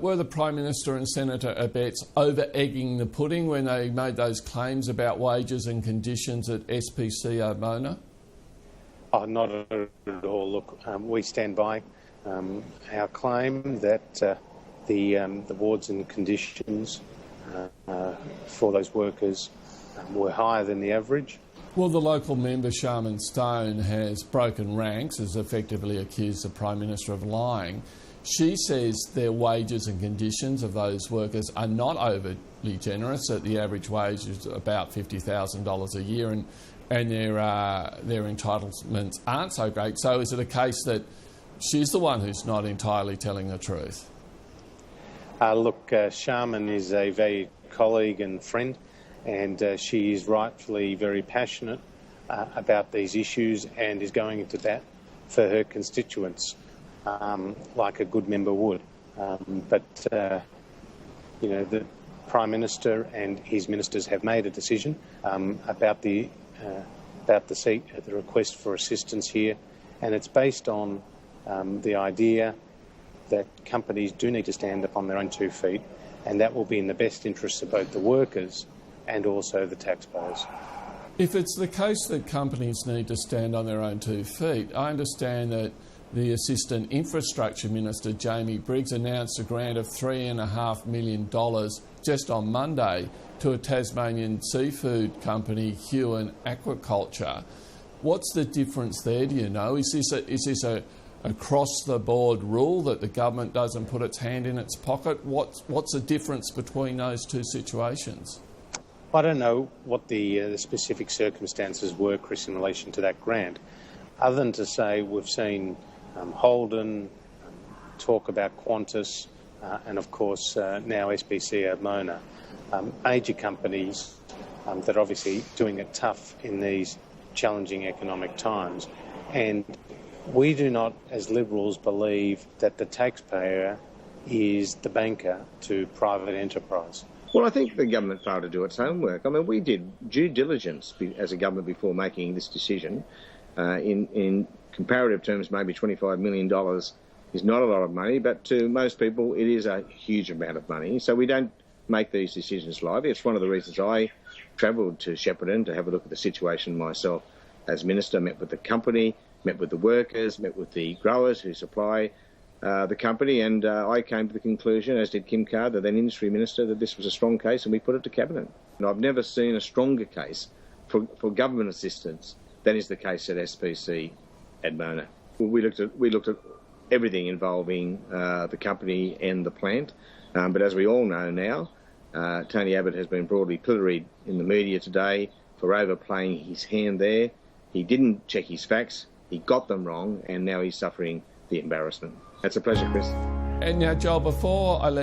were the Prime Minister and Senator Abbott over-egging the pudding when they made those claims about wages and conditions at SPC Ardmona? Oh, not at all. Look, we stand by our claim that the wards and conditions for those workers were higher than the average. Well, the local member, Sharman Stone, has broken ranks, has effectively accused the Prime Minister of lying. She says their wages and conditions of those workers are not overly generous, that the average wage is about $50,000 a year and their entitlements aren't so great. So is it a case that she's the one who's not entirely telling the truth? Look, Sharman is a valued colleague and friend, and she is rightfully very passionate about these issues and is going into bat for her constituents, like a good member would. But the Prime Minister and his ministers have made a decision about the request for assistance here, and it's based on the idea that companies do need to stand up on their own 2 feet, and that will be in the best interests of both the workers and also the taxpayers. If it's the case that companies need to stand on their own 2 feet, I understand that the Assistant Infrastructure Minister, Jamie Briggs, announced a grant of $3.5 million just on Monday to a Tasmanian seafood company, Huon Aquaculture. What's the difference there, do you know? Is this a across-the-board rule that the government doesn't put its hand in its pocket? What's the difference between those two situations? I don't know what the specific circumstances were, Chris, in relation to that grant, other than to say we've seen Holden talk about Qantas and, of course, now SPC Abbott, major companies that are obviously doing it tough in these challenging economic times. And we do not, as Liberals, believe that the taxpayer is the banker to private enterprise. Well, I think the government failed to do its homework. I mean, we did due diligence as a government before making this decision. In comparative terms, maybe $25 million is not a lot of money, but to most people it is a huge amount of money. So we don't make these decisions lightly. It's one of the reasons I travelled to Shepparton to have a look at the situation myself as Minister, met with the company, met with the workers, met with the growers who supply the company, and I came to the conclusion, as did Kim Carr, the then Industry Minister, that this was a strong case, and we put it to Cabinet. And I've never seen a stronger case for government assistance than is the case at SPC Ardmona. We looked at everything involving the company and the plant, but as we all know now, Tony Abbott has been broadly pilloried in the media today for overplaying his hand there. He didn't check his facts, he got them wrong, and now he's suffering the embarrassment. It's a pleasure, Chris. And now, Joel, before I let